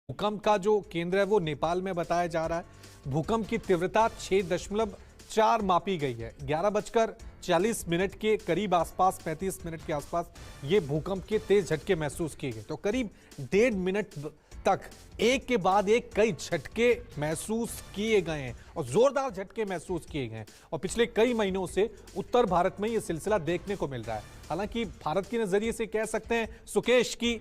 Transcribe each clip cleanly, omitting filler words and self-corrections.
भूकंप का जो केंद्र है वो नेपाल में बताया जा रहा है। भूकंप की तीव्रता 6.4 मापी गई है। 11:40 के करीब आसपास, 35 मिनट के आसपास ये भूकंप के तेज झटके महसूस किए गए। तो करीब 1.5 मिनट तक एक के बाद एक कई झटके महसूस किए गए हैं और जोरदार झटके महसूस किए गए हैं। और पिछले कई महीनों से उत्तर भारत में ये सिलसिला देखने को मिल रहा है। हालांकि भारत के नजरिए से कह सकते हैं सुकेश की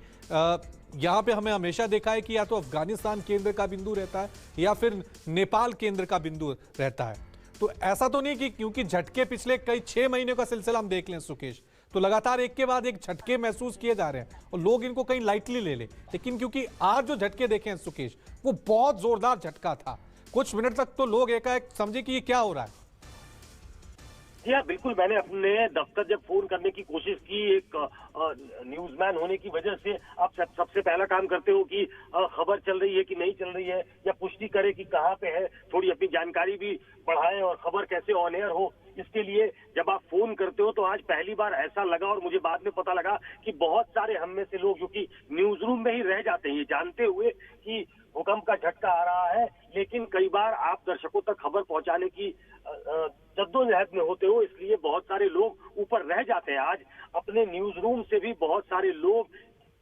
यहाँ पे हमें हमेशा देखा है कि या तो अफगानिस्तान केंद्र का बिंदु रहता है या फिर नेपाल केंद्र का बिंदु रहता है। तो ऐसा तो नहीं कि क्योंकि झटके पिछले कई 6 महीने का सिलसिला हम देख लें सुकेश, तो लगातार एक के बाद एक झटके महसूस किए जा रहे हैं और लोग इनको कहीं लाइटली ले लें। लेकिन क्योंकि आज जो झटके देखे हैं सुकेश, वो बहुत जोरदार झटका था। कुछ मिनट तक तो लोग एकाएक समझे कि ये क्या हो रहा है। जी हाँ, बिल्कुल। मैंने अपने दफ्तर जब फोन करने की कोशिश की, एक न्यूज़मैन होने की वजह से आप सबसे पहला काम करते हो कि खबर चल रही है कि नहीं चल रही है, या पुष्टि करें कि कहाँ पे है, थोड़ी अपनी जानकारी भी बढ़ाएं और खबर कैसे ऑन एयर हो। इसके लिए जब आप फोन करते हो तो आज पहली बार ऐसा लगा, और मुझे बाद में पता लगा कि बहुत सारे हम में से लोग जो कि न्यूज रूम में ही रह जाते हैं ये जानते हुए कि भूकंप का झटका आ रहा है, लेकिन कई बार आप दर्शकों तक खबर पहुंचाने की जद्दोजहद में होते हो, इसलिए बहुत सारे लोग ऊपर रह जाते हैं। आज अपने न्यूज रूम से भी बहुत सारे लोग,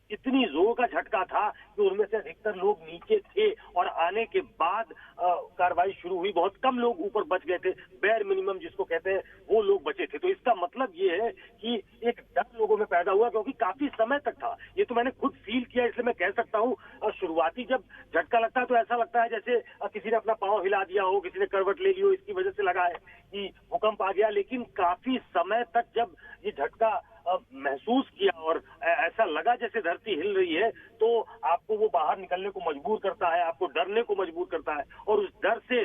इतनी जोर का झटका था कि उनमें से अधिकतर लोग नीचे थे और आने के बाद कार्रवाई शुरू हुई। बहुत कम लोग ऊपर बच गए थे, बेयर मिनिमम जिसको कहते हैं वो लोग बचे थे। तो इसका मतलब ये है कि एक डर लोगों में पैदा हुआ, क्योंकि काफी समय तक था। ये तो मैंने खुद फील किया, इसलिए मैं कह सकता हूँ शुरुआती जब झटका लगता है तो ऐसा लगता है जैसे किसी ने अपना पांव हिला दिया हो, किसी ने करवट ले ली हो, इसकी वजह से लगा है कि भूकंप आ गया। लेकिन काफी समय तक जब ये झटका महसूस किया और ऐसा लगा जैसे धरती हिल रही है, तो आपको वो बाहर निकलने को मजबूर करता है, आपको डरने को मजबूर करता है। और उस डर से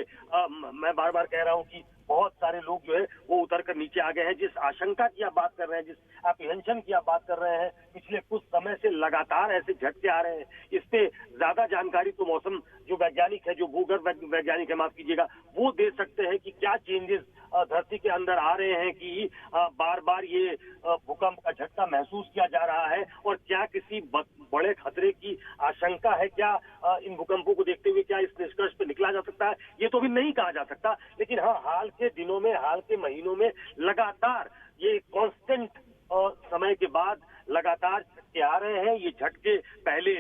मैं बार बार कह रहा हूँ कि बहुत सारे लोग जो है वो उतर कर नीचे आ गए हैं। जिस आशंका की आप बात कर रहे हैं, जिस एप्रीहेंशन की आप बात कर रहे हैं, पिछले कुछ समय से लगातार ऐसे झटके आ रहे हैं। इस पे ज्यादा जानकारी तो मौसम जो वैज्ञानिक है, जो भूगर्भ वैज्ञानिक है, माफ कीजिएगा, वो दे सकते हैं कि क्या चेंजेस धरती के अंदर आ रहे हैं कि बार बार ये भूकंप का झटका महसूस किया जा रहा है, और क्या किसी बड़े खतरे की आशंका है। क्या इन भूकंपों को देखते हुए क्या इस निष्कर्ष पे निकला जा सकता है, ये तो भी नहीं कहा जा सकता। लेकिन हाँ, हाल के दिनों में, हाल के महीनों में लगातार ये कांस्टेंट समय के बाद लगातार झटके आ रहे हैं। ये झटके पहले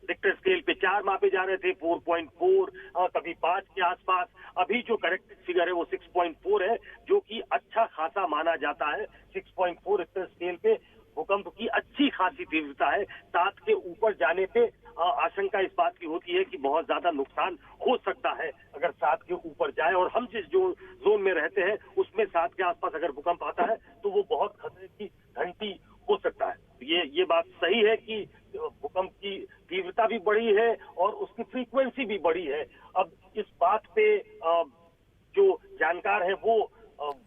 रिक्टर स्केल पे 4 मापे जा रहे थे, 4.4, कभी 5 के आसपास। अभी जो करेक्टेड फिगर है वो 6.4 है, जो कि अच्छा खासा माना जाता है। 6.4 रिक्टर स्केल पे भूकंप की अच्छी खासी तीव्रता है। 7 के ऊपर जाने पे आशंका इस बात की होती है कि बहुत ज्यादा नुकसान हो सकता है अगर 7 के ऊपर जाए। और हम जिस जो जोन में रहते हैं उसमें 7 के आसपास अगर भूकंप आता है तो वो बहुत खतरे की घंटी हो सकता है। ये बात सही है कि भूकंप की तीव्रता भी बढ़ी है और उसकी फ्रीक्वेंसी भी बढ़ी है। अब इस बात पे जो जानकार है वो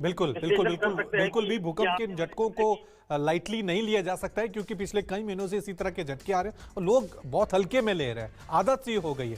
बिल्कुल भी भूकंप के झटकों को लाइटली नहीं लिया जा सकता है, क्योंकि पिछले कई महीनों से इसी तरह के झटके आ रहे हैं और लोग बहुत हल्के में ले रहे हैं। आदत सी हो गई है।